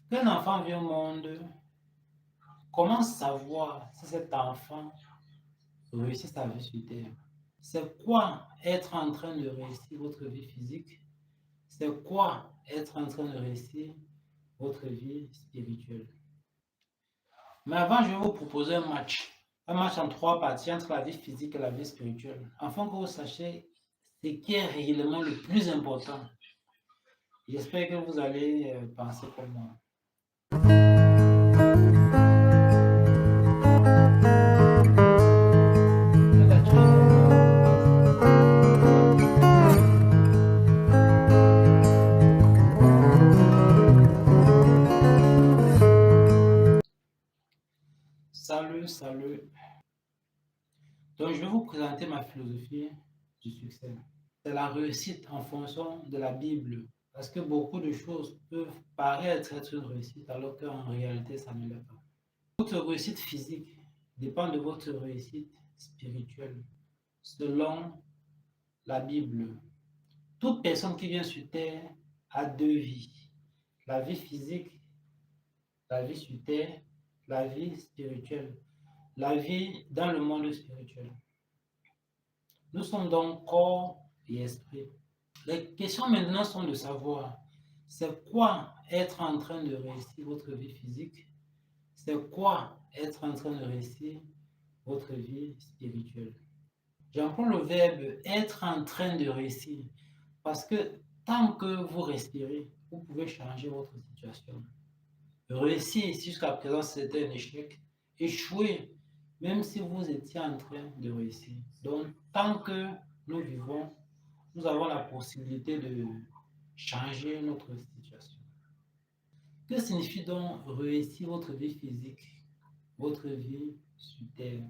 Qu'un enfant vient au monde, comment savoir si cet enfant réussit sa vie sur Terre? C'est quoi être en train de réussir votre vie physique? C'est quoi être en train de réussir votre vie spirituelle? Mais avant, je vais vous proposer un match. Un match en 3 parties entre la vie physique et la vie spirituelle. Afin que vous sachiez ce qui est réellement le plus important. J'espère que vous allez penser comme moi. Salut, salut. Donc, je vais vous présenter ma philosophie du succès. C'est la réussite en fonction de la Bible. Parce que beaucoup de choses peuvent paraître être une réussite alors qu'en réalité, ça ne l'est pas. Votre réussite physique dépend de votre réussite spirituelle. Selon la Bible, toute personne qui vient sur Terre a 2 vies. La vie physique, la vie sur Terre, la vie spirituelle, la vie dans le monde spirituel. Nous sommes donc corps et esprit. Les questions maintenant sont de savoir, c'est quoi être en train de réussir votre vie physique? C'est quoi être en train de réussir votre vie spirituelle? J'emploie le verbe être en train de réussir parce que tant que vous respirez, vous pouvez changer votre situation. Réussir si jusqu'à présent c'était un échec, échouer même si vous étiez en train de réussir. Donc tant que nous vivons, nous avons la possibilité de changer notre situation. Que signifie donc réussir votre vie physique, votre vie sur Terre?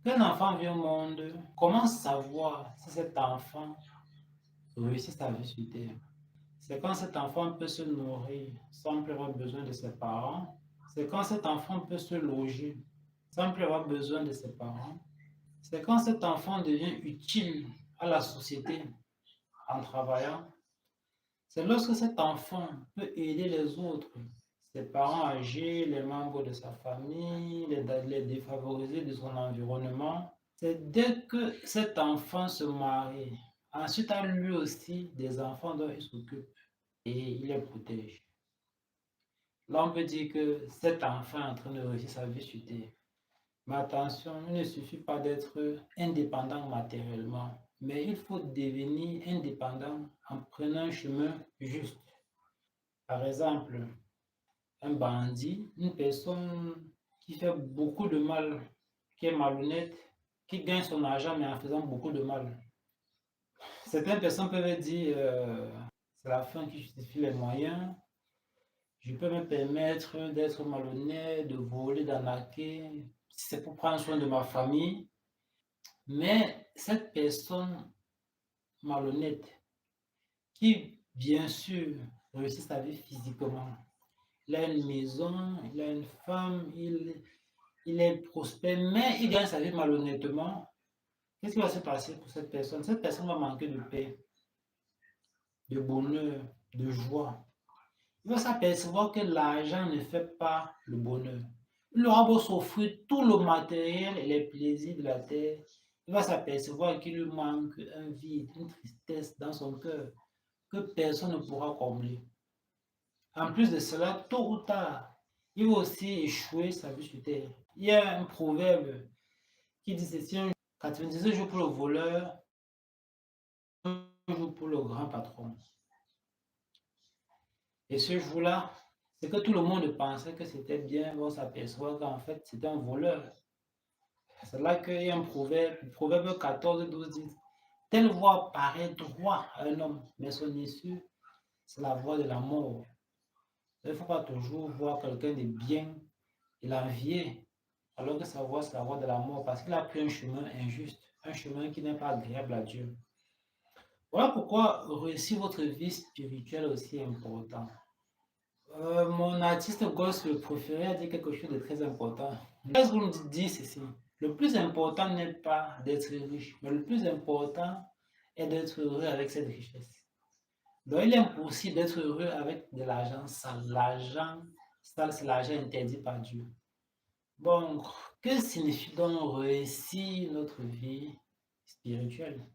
Qu'un enfant vient au monde, comment savoir si cet enfant réussit sa vie sur Terre? C'est quand cet enfant peut se nourrir sans plus avoir besoin de ses parents. C'est quand cet enfant peut se loger sans plus avoir besoin de ses parents. C'est quand cet enfant devient utile à la société en travaillant. C'est lorsque cet enfant peut aider les autres, ses parents âgés, les membres de sa famille, les défavorisés de son environnement. C'est dès que cet enfant se marie, ensuite a lui aussi des enfants dont il s'occupe et il les protège. Là, on peut dire que cet enfant est en train de réussir sa vie sur Terre. Mais attention, il ne suffit pas d'être indépendant matériellement, mais il faut devenir indépendant en prenant un chemin juste. Par exemple, un bandit, une personne qui fait beaucoup de mal, qui est malhonnête, qui gagne son argent mais en faisant beaucoup de mal. Certaines personnes peuvent dire c'est la fin qui justifie les moyens. Je peux me permettre d'être malhonnête, de voler, d'arnaquer, si c'est pour prendre soin de ma famille. Mais cette personne malhonnête, qui bien sûr réussit sa vie physiquement, il a une maison, il a une femme, il est prospère, mais il gagne sa vie malhonnêtement, qu'est-ce qui va se passer pour cette personne? Cette personne va manquer de paix, de bonheur, de joie. Il va s'apercevoir que l'argent ne fait pas le bonheur. Il aura beau s'offrir tout le matériel et les plaisirs de la terre, il va s'apercevoir qu'il lui manque un vide, une tristesse dans son cœur que personne ne pourra combler. En plus de cela, tôt ou tard, il va aussi échouer sa vie sur terre. Il y a un proverbe qui dit ceci, 99 jours pour le voleur, un jour pour le grand patron. Et ce jour-là, c'est que tout le monde pensait que c'était bien, on s'aperçoit qu'en fait, c'était un voleur. C'est là qu'il y a un proverbe, le proverbe 14-12 dit, telle voie paraît droit à un homme, mais son issue, c'est la voie de la mort. Il ne faut pas toujours voir quelqu'un de bien et l'envier, alors que sa voie, c'est la voie de la mort, parce qu'il a pris un chemin injuste, un chemin qui n'est pas agréable à Dieu. Voilà pourquoi réussir votre vie spirituelle aussi est important. Mon artiste gospel préféré a dit quelque chose de très important. Il dit ceci, le plus important n'est pas d'être riche, mais le plus important est d'être heureux avec cette richesse. Donc il est impossible d'être heureux avec de l'argent sale, l'argent Ça, c'est l'argent interdit par Dieu. Bon, que signifie donc réussir notre vie spirituelle?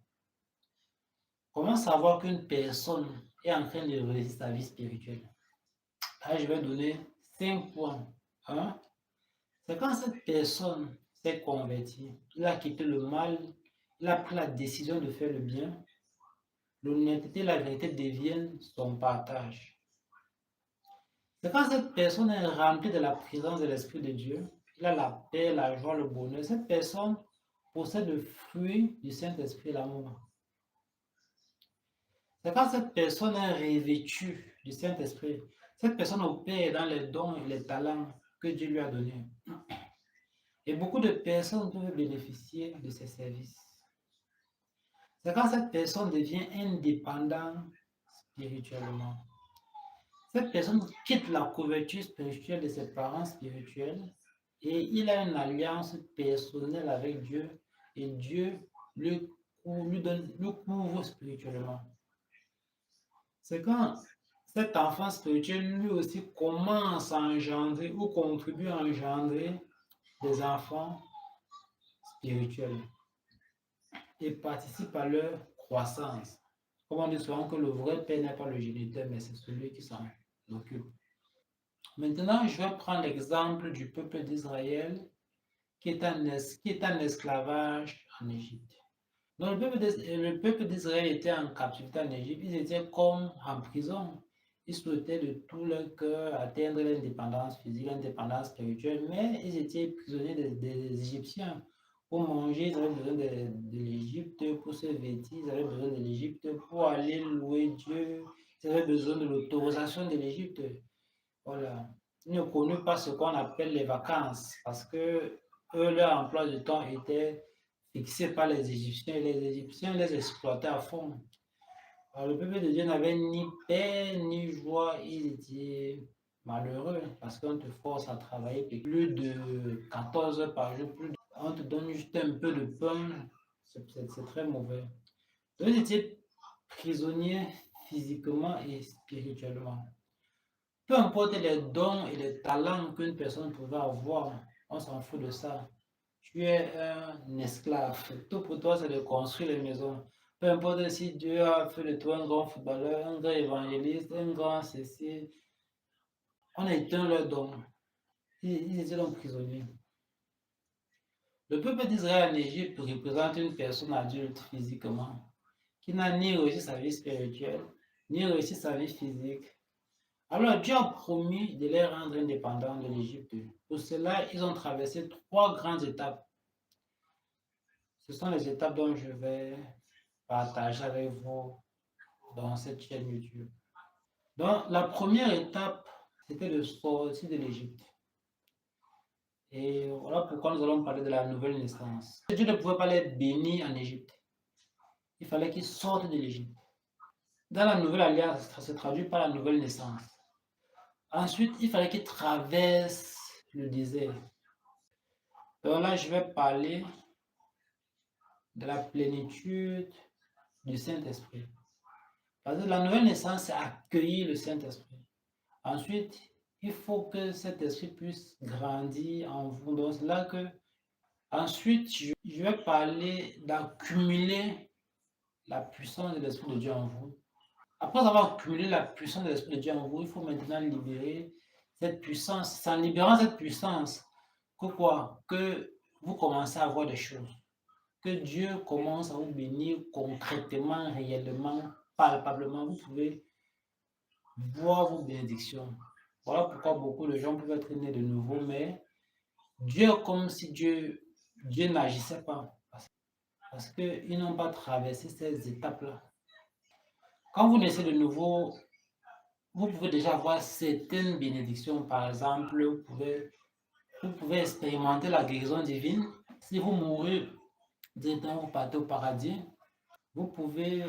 Comment savoir qu'une personne est en train de réussir sa vie spirituelle? Là, je vais donner 5 points. Hein? C'est quand cette personne s'est convertie, il a quitté le mal, il a pris la décision de faire le bien, l'honnêteté et la vérité deviennent son partage. C'est quand cette personne est remplie de la présence de l'Esprit de Dieu, il a la paix, la joie, le bonheur. Cette personne possède le fruit du Saint-Esprit, l'amour. C'est quand cette personne est revêtue du Saint-Esprit, cette personne opère dans les dons et les talents que Dieu lui a donnés. Et beaucoup de personnes peuvent bénéficier de ces services. C'est quand cette personne devient indépendante spirituellement. Cette personne quitte la couverture spirituelle de ses parents spirituels et il a une alliance personnelle avec Dieu et Dieu le couvre spirituellement. C'est quand cet enfant spirituel lui aussi commence à engendrer ou contribue à engendrer des enfants spirituels et participe à leur croissance. Comme on dit souvent que le vrai père n'est pas le géniteur, mais c'est celui qui s'en occupe. Maintenant, je vais prendre l'exemple du peuple d'Israël qui est en esclavage en Égypte. Donc, le peuple d'Israël était en captivité en Égypte, ils étaient comme en prison. Ils souhaitaient de tout leur cœur atteindre l'indépendance physique, l'indépendance spirituelle, mais ils étaient prisonniers des Égyptiens. Pour manger, ils avaient besoin de l'Égypte, pour se vêtir, ils avaient besoin de l'Égypte, pour aller louer Dieu, ils avaient besoin de l'autorisation de l'Égypte. Voilà. Ils ne connaissent pas ce qu'on appelle les vacances parce que eux, leur emploi de temps était fixé par les Égyptiens et les Égyptiens les exploitaient à fond. Alors, le peuple de Dieu n'avait ni paix ni joie, ils étaient malheureux parce qu'on te force à travailler plus de 14 heures par jour, on te donne juste un peu de pain, c'est très mauvais. Donc, ils étaient prisonniers physiquement et spirituellement. Peu importe les dons et les talents qu'une personne pouvait avoir, on s'en fout de ça. Tu es un esclave. Tout pour toi, c'est de construire les maisons. Peu importe si Dieu a fait de toi un grand footballeur, un grand évangéliste, un grand ceci, on a éteint leurs dons. Ils étaient donc prisonniers. Le peuple d'Israël en Égypte représente une personne adulte physiquement, qui n'a ni réussi sa vie spirituelle, ni réussi sa vie physique. Alors Dieu a promis de les rendre indépendants de l'Égypte. Pour cela, ils ont traversé 3 grandes étapes. Ce sont les étapes dont je vais partager avec vous dans cette chaîne YouTube. Donc, la première étape, c'était de sortir de l'Égypte. Et voilà pourquoi nous allons parler de la nouvelle naissance. Dieu ne pouvait pas les bénir en Égypte. Il fallait qu'ils sortent de l'Égypte. Dans la nouvelle alliance, ça se traduit par la nouvelle naissance. Ensuite, il fallait qu'ils traversent le désert. Donc là, je vais parler de la plénitude du Saint-Esprit. Parce que la nouvelle naissance, c'est accueillir le Saint-Esprit. Ensuite, il faut que cet esprit puisse grandir en vous. Donc, c'est là que, ensuite, je vais parler d'accumuler la puissance de l'Esprit de Dieu en vous. Après avoir accumulé la puissance de l'Esprit de Dieu en vous, il faut maintenant libérer cette puissance. C'est en libérant cette puissance que quoi? Que vous commencez à voir des choses. Que Dieu commence à vous bénir concrètement, réellement, palpablement. Vous pouvez voir vos bénédictions. Voilà pourquoi beaucoup de gens peuvent être nés de nouveau, mais Dieu est comme si Dieu n'agissait pas. Parce qu'ils n'ont pas traversé ces étapes-là. Quand vous naissez de nouveau, vous pouvez déjà avoir certaines bénédictions. Par exemple, vous pouvez expérimenter la guérison divine. Si vous mourrez, directement vous partez au paradis. Vous pouvez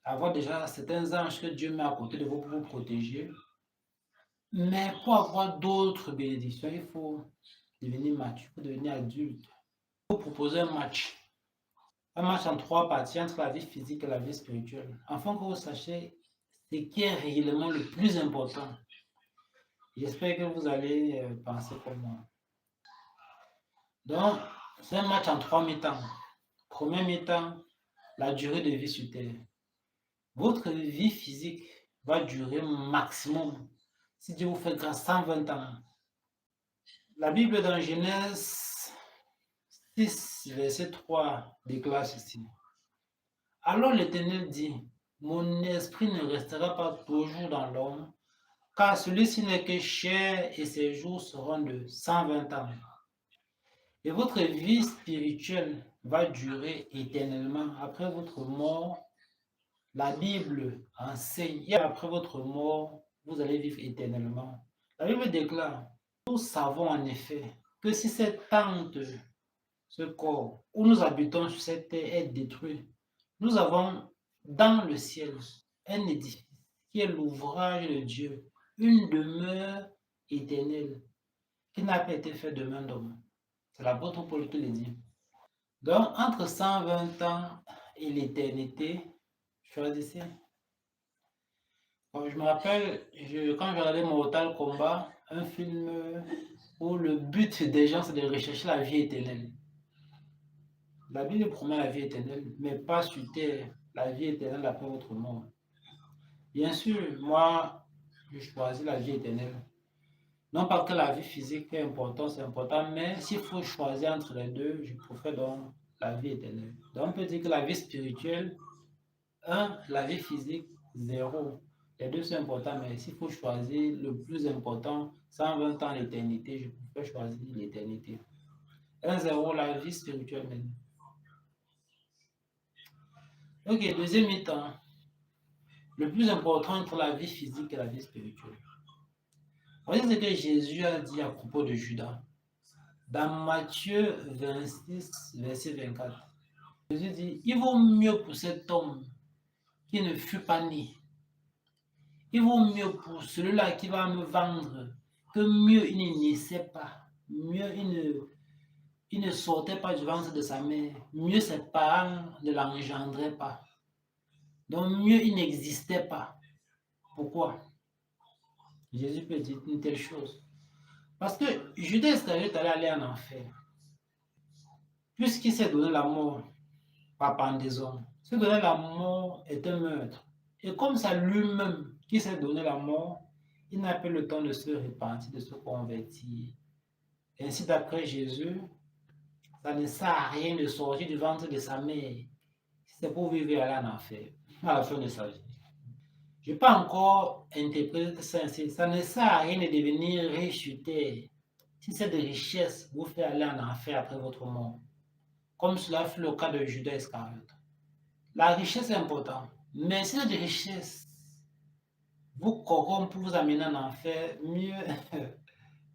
avoir déjà certains anges que Dieu met à côté de vous pour vous protéger. Mais pour avoir d'autres bénédictions, il faut devenir mature, il faut devenir adulte. Il faut proposer un match en 3 parties entre la vie physique et la vie spirituelle, afin que vous sachiez ce qui est réellement le plus important. J'espère que vous allez penser comme moi. Donc, c'est un match en 3 mi-temps. Premier mi-temps, la durée de vie sur Terre. Votre vie physique va durer maximum, si Dieu vous fait grâce, 120 ans. La Bible dans Genèse 6, verset 3 déclare ceci. Alors l'Éternel dit, mon esprit ne restera pas toujours dans l'homme, car celui-ci n'est que chair et ses jours seront de 120 ans. Et votre vie spirituelle va durer éternellement après votre mort. La Bible enseigne, et après votre mort, vous allez vivre éternellement. La Bible déclare, nous savons en effet que si cette tente, ce corps où nous habitons sur cette terre est détruit, nous avons dans le ciel un édifice qui est l'ouvrage de Dieu, une demeure éternelle qui n'a pas été faite de main d'homme. C'est l'apôtre Paul qui le dit. Donc, entre 120 ans et l'éternité, choisissez. Bon, je me rappelle, quand je regardais Mortal Kombat, un film où le but des gens, c'est de rechercher la vie éternelle. La Bible promet la vie éternelle, mais pas sur terre, la vie éternelle après votre mort. Bien sûr, moi, je choisis la vie éternelle. Non pas que la vie physique est importante, c'est important, mais s'il faut choisir entre les deux, je préfère donc la vie éternelle. Donc on peut dire que la vie spirituelle, 1, la vie physique, 0. Les deux sont importants, mais s'il faut choisir le plus important, 120 ans l'éternité, je préfère choisir l'éternité. 1-0, la vie spirituelle même. Ok, deuxième mi-temps. Le plus important entre la vie physique et la vie spirituelle. Voyez ce que Jésus a dit à propos de Judas. Dans Matthieu 26, verset 24. Jésus dit, il vaut mieux pour cet homme qui ne fut pas né. Il vaut mieux pour celui-là qui va me vendre que mieux il ne naissait pas. Mieux il ne sortait pas du ventre de sa mère. Mieux ses parents ne l'engendraient pas. Donc mieux il n'existait pas. Pourquoi? Jésus peut dire une telle chose. Parce que Judas Iscariote allait aller en enfer. Puisqu'il s'est donné la mort par pendaison. Se donner la mort est un meurtre. Et comme c'est lui-même qui s'est donné la mort, il n'a pas le temps de se repentir, de se convertir. Ainsi, d'après Jésus, ça ne sert à rien de sortir du ventre de sa mère. C'est pour vivre et aller en enfer à la fin de sa vie. Je n'ai pas encore interprété ça ainsi. Ça ne sert à rien de devenir riche sur terre si cette richesse vous fait aller en enfer après votre mort. Comme cela fut le cas de Judas Iscariote. La richesse est importante, mais si cette richesse vous corrompt pour vous amener en enfer, mieux.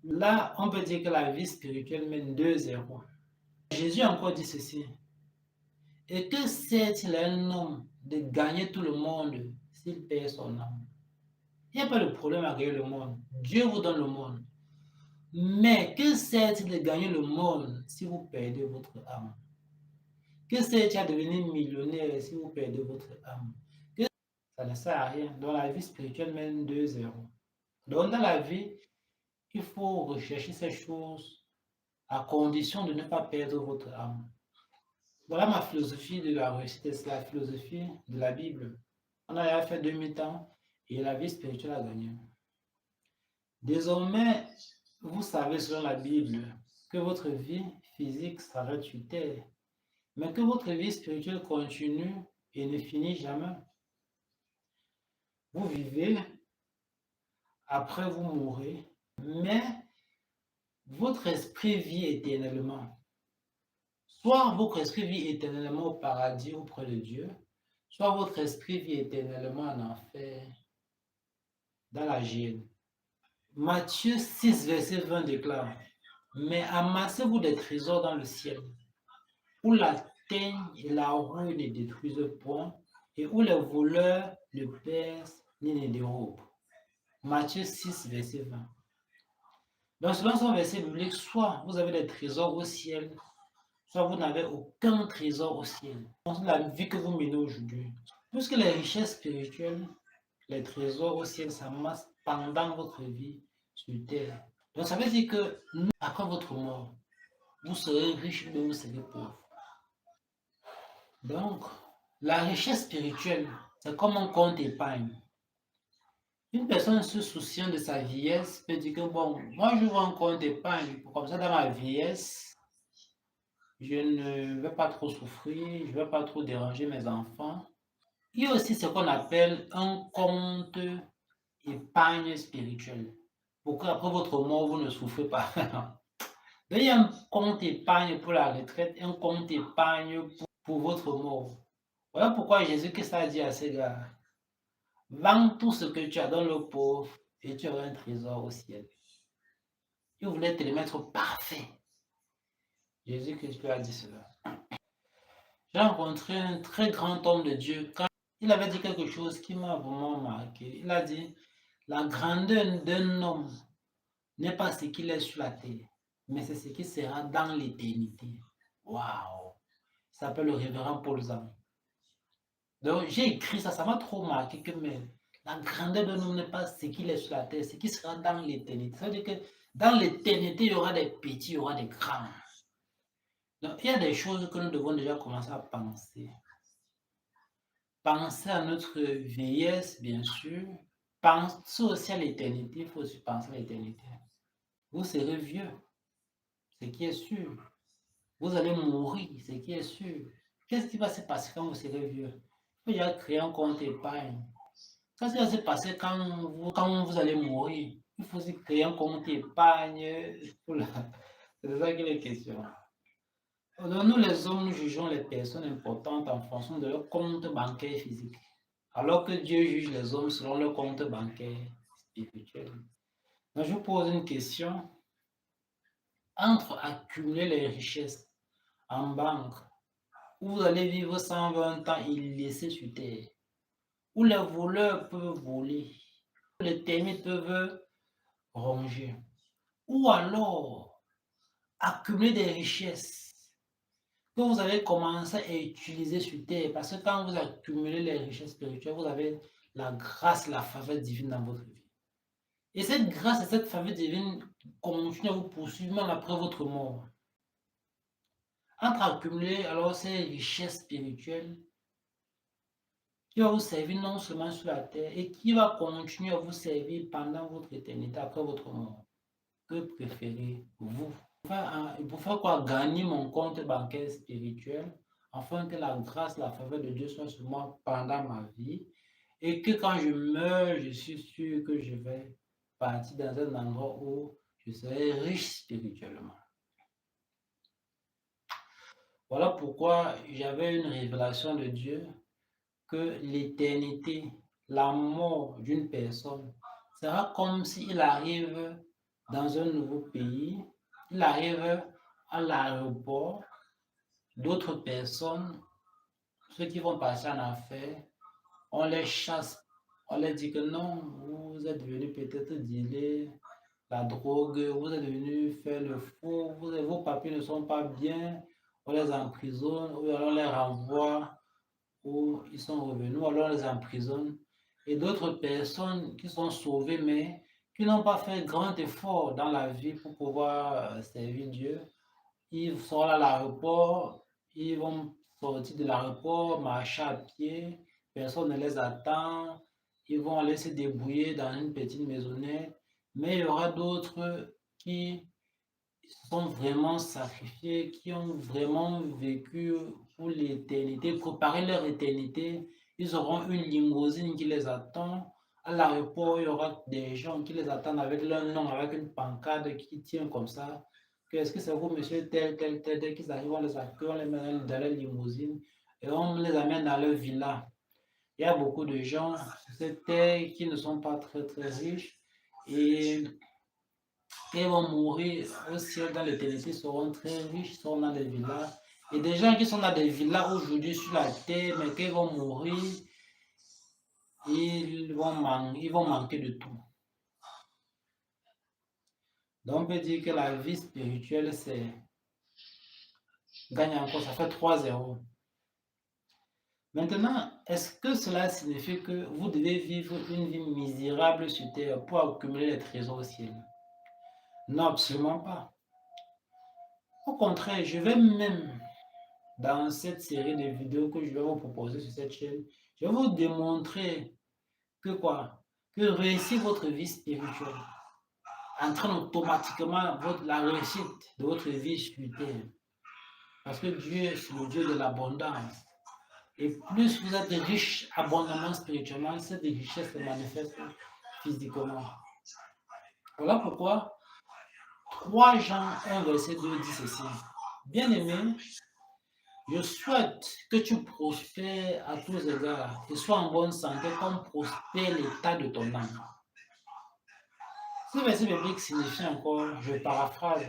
Là, on peut dire que la vie spirituelle mène 2-0. Jésus a encore dit ceci. Et que sert-il à un homme de gagner tout le monde s'il perd son âme? Il n'y a pas de problème à gagner le monde. Dieu vous donne le monde. Mais que sert-il de gagner le monde si vous perdez votre âme? Que sert-il à devenir millionnaire si vous perdez votre âme? Ça ne sert à rien. Dans la vie spirituelle, mène 2-0. Donc, dans la vie, il faut rechercher ces choses à condition de ne pas perdre votre âme. Voilà ma philosophie de la réussite, c'est la philosophie de la Bible. On a fait 2000 ans et la vie spirituelle a gagné. Désormais, vous savez selon la Bible que votre vie physique s'arrête sur terre, mais que votre vie spirituelle continue et ne finit jamais. Vous vivez, après vous mourrez, mais votre esprit vit éternellement. Soit votre esprit vit éternellement au paradis auprès de Dieu, soit votre esprit vit éternellement en enfer, dans la géhenne. Matthieu 6, verset 20 déclare, mais amassez-vous des trésors dans le ciel, où la teigne et la rouille ne détruisent point, et où les voleurs ne percent ni ne dérobent. Matthieu 6, verset 20. Donc, selon son verset biblique, soit vous avez des trésors au ciel, soit vous n'avez aucun trésor au ciel. C'est la vie que vous menez aujourd'hui. Puisque les richesses spirituelles, les trésors au ciel s'amassent pendant votre vie, sur terre. Donc ça veut dire que nous, après votre mort, vous serez riche, mais vous serez pauvre. Donc, la richesse spirituelle, c'est comme un compte épargne. Une personne se souciant de sa vieillesse peut dire que bon, moi je veux un compte épargne, comme ça dans ma vieillesse, je ne vais pas trop souffrir, je ne vais pas trop déranger mes enfants. Il y a aussi ce qu'on appelle un compte épargne spirituelle. Pour qu'après votre mort, vous ne souffrez pas. Il y a un compte épargne pour la retraite, un compte épargne pour votre mort. Voilà pourquoi Jésus-Christ a dit à ces gars, vends tout ce que tu as dans le pauvre et tu auras un trésor au ciel. Il voulait te le mettre parfait. Jésus-Christ lui a dit cela. J'ai rencontré un très grand homme de Dieu. Quand il avait dit quelque chose qui m'a vraiment marqué. Il a dit, la grandeur d'un homme n'est pas ce qu'il est sur la terre, mais c'est ce qui sera dans l'éternité. Waouh! Il s'appelle le révérend Paul Zam. Donc j'ai écrit ça, ça m'a trop marqué que mais, la grandeur d'un homme n'est pas ce qu'il est sur la terre, ce qui sera dans l'éternité. Ça veut dire que dans l'éternité, il y aura des petits, il y aura des grands. Donc il y a des choses que nous devons déjà commencer à penser. Penser à notre vieillesse, bien sûr. Penser aussi à l'éternité, il faut aussi penser à l'éternité. Vous serez vieux, ce qui est sûr. Vous allez mourir, ce qui est sûr. Qu'est-ce qui va se passer quand vous serez vieux? Il faut déjà créer un compte épargne. Qu'est-ce qui va se passer quand vous allez mourir? Il faut aussi créer un compte épargne. C'est de ça qu'il est question. Donc, nous, les hommes, nous jugeons les personnes importantes en fonction de leur compte bancaire physique, alors que Dieu juge les hommes selon leur compte bancaire spirituel. Donc, je vous pose une question. Entre accumuler les richesses en banque, où vous allez vivre 120 ans illicés sur terre, où les voleurs peuvent voler, où les termites peuvent ronger, ou alors accumuler des richesses que vous avez commencé à utiliser sur terre, parce que quand vous accumulez les richesses spirituelles, vous avez la grâce, la faveur divine dans votre vie. Et cette grâce et cette faveur divine continuent à vous poursuivre même après votre mort. Entre accumuler alors ces richesses spirituelles qui va vous servir non seulement sur la terre et qui va continuer à vous servir pendant votre éternité après votre mort. Que préférez-vous? Pour faire quoi? Gagner mon compte bancaire spirituel afin que la grâce, la faveur de Dieu soit sur moi pendant ma vie et que quand je meurs, je suis sûr que je vais partir dans un endroit où je serai riche spirituellement. Voilà pourquoi j'avais une révélation de Dieu que l'éternité, la mort d'une personne sera comme s'il arrive dans un nouveau pays, il arrive à l'aéroport, d'autres personnes, ceux qui vont passer en affaires, on les chasse, on leur dit que non, vous êtes venu peut-être dealer la drogue, vous êtes venu faire le faux, vos papiers ne sont pas bien, on les emprisonne, ou alors on les renvoie où ils sont revenus, alors on les emprisonne. Et d'autres personnes qui sont sauvées, mais qui n'ont pas fait grand effort dans la vie pour pouvoir servir Dieu, ils sont à l'aéroport, ils vont sortir de l'aéroport, marcher à pied, personne ne les attend, ils vont aller se débrouiller dans une petite maisonnette, mais il y aura d'autres qui sont vraiment sacrifiés, qui ont vraiment vécu pour l'éternité, préparé leur éternité. Ils auront une limousine qui les attend. À l'aéroport, il y aura des gens qui les attendent avec leur nom, avec une pancarte qui tient comme ça. Est-ce que c'est vous, monsieur tel, tel, tel, tel, qu'ils arrivent, on les accueille, on les met dans leur limousine et on les amène dans leur villa. Il y a beaucoup de gens sur cette terre qui ne sont pas très, très riches et ils vont mourir au ciel dans l'éternité, seront très riches, seront dans des villas. Et des gens qui sont dans des villas aujourd'hui sur la terre, mais qu'ils vont mourir, ils vont manquer de tout. Donc on peut dire que la vie spirituelle, c'est gagne encore, ça fait 3-0. Maintenant, est-ce que cela signifie que vous devez vivre une vie misérable sur terre pour accumuler les trésors au ciel? Non, absolument pas. Au contraire, je vais même, dans cette série de vidéos que je vais vous proposer sur cette chaîne, je vais vous démontrer que quoi? Que réussir votre vie spirituelle entraîne automatiquement la réussite de votre vie sur terre. Parce que Dieu, c'est le Dieu de l'abondance. Et plus vous êtes riche abondamment spirituellement, cette richesse se manifeste physiquement. Voilà pourquoi 3 Jean 1, verset 2 dit ceci. Bien-aimé, je souhaite que tu prospères à tous égards et sois en bonne santé comme prospère l'état de ton âme. Ce verset biblique signifie encore, je paraphrase,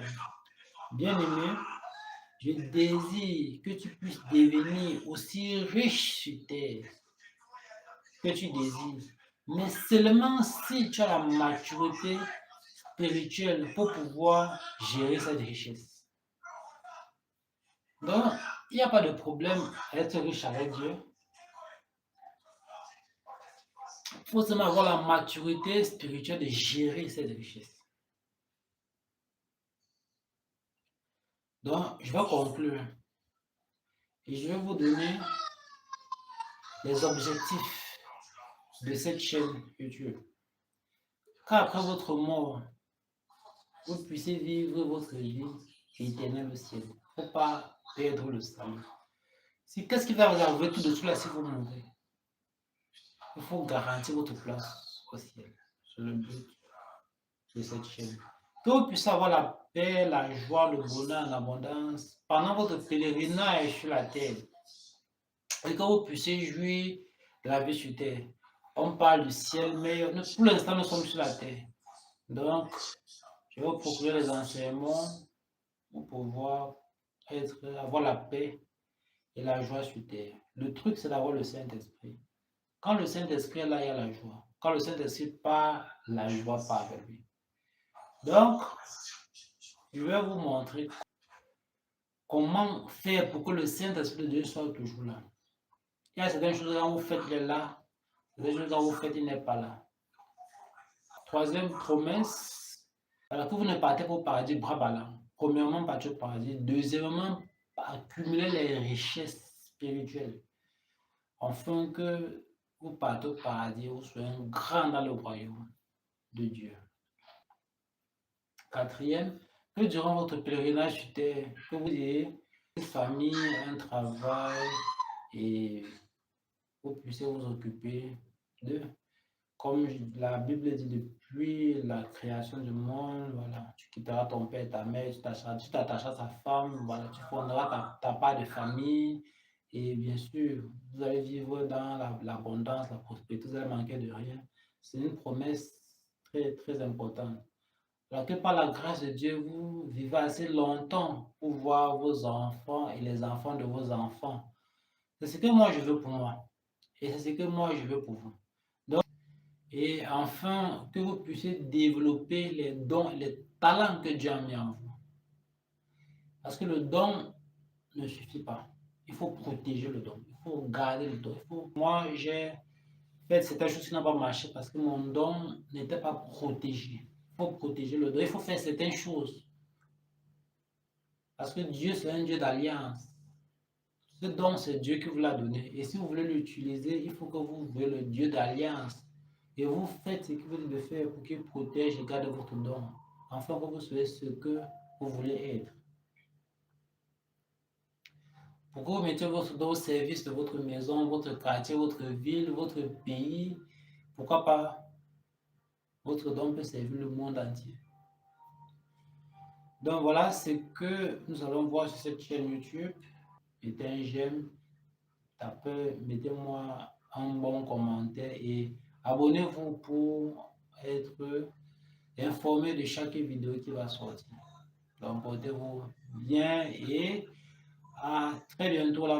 bien-aimé, je désire que tu puisses devenir aussi riche sur terre que tu désires, mais seulement si tu as la maturité spirituelle pour pouvoir gérer cette richesse. Donc, il n'y a pas de problème à être riche avec Dieu. Il faut seulement avoir la maturité spirituelle de gérer cette richesse. Donc, je vais conclure et je vais vous donner les objectifs de cette chaîne YouTube. Qu'après votre mort, vous puissiez vivre votre vie éternelle au ciel. Il ne faut pas perdre le salut. Qu'est-ce qui va vous arriver tout de suite là si vous mourrez? Il faut garantir votre place au ciel. C'est le but de cette chaîne. Que vous puissiez avoir la paix, la joie, le bonheur en abondance pendant votre pèlerinage sur la terre. Et que vous puissiez jouir de la vie sur terre. On parle du ciel, mais pour l'instant, nous sommes sur la terre. Donc, je vais vous procurer les enseignements pour pouvoir avoir la paix et la joie sur terre. Le truc, c'est d'avoir le Saint-Esprit. Quand le Saint-Esprit est là, il y a la joie. Quand le Saint-Esprit part, la joie part avec lui. Donc, je vais vous montrer comment faire pour que le Saint-Esprit de Dieu soit toujours là. Il y a certaines choses quand vous faites, il est là. Certaines choses quand vous faites, il n'est pas là. Troisième promesse, alors que vous ne partez pas au paradis bras ballants. Premièrement, partir au paradis. Deuxièmement, accumuler les richesses spirituelles. Afin que vous partez au paradis, vous soyez un grand dans le royaume de Dieu. Quatrième, que durant votre pèlerinage sur terre, que vous ayez une famille, un travail et vous puissiez vous occuper d'eux. Comme la Bible dit, depuis la création du monde, voilà, tu quitteras ton père et ta mère, tu t'attacheras à ta femme, voilà, tu fonderas ta part de famille et bien sûr, vous allez vivre dans l'abondance, la prospérité, vous allez manquer de rien. C'est une promesse très, très importante. Alors que par la grâce de Dieu, vous vivez assez longtemps pour voir vos enfants et les enfants de vos enfants. C'est ce que moi je veux pour moi. Et c'est ce que moi je veux pour vous. Donc, et enfin, que vous puissiez développer les dons, les talents que Dieu a mis en vous. Parce que le don ne suffit pas. Il faut protéger le don. Il faut garder le don. Moi, j'ai fait certaines choses qui n'ont pas marché parce que mon don n'était pas protégé. Il faut protéger le don. Il faut faire certaines choses. Parce que Dieu, c'est un Dieu d'alliance. Ce don, c'est Dieu qui vous l'a donné. Et si vous voulez l'utiliser, il faut que vous voyez le Dieu d'alliance. Et vous faites ce qu'il vous dit de faire pour qu'il protège et garde votre don. Afin que vous soyez ce que vous voulez être. Pour que vous mettiez votre don au service de votre maison, votre quartier, votre ville, votre pays. Pourquoi pas? Votre don peut servir le monde entier. Donc voilà ce que nous allons voir sur cette chaîne YouTube. Mettez un j'aime, tapez, mettez-moi un bon commentaire et abonnez-vous pour être informé de chaque vidéo qui va sortir. Donc portez-vous bien et à très bientôt là.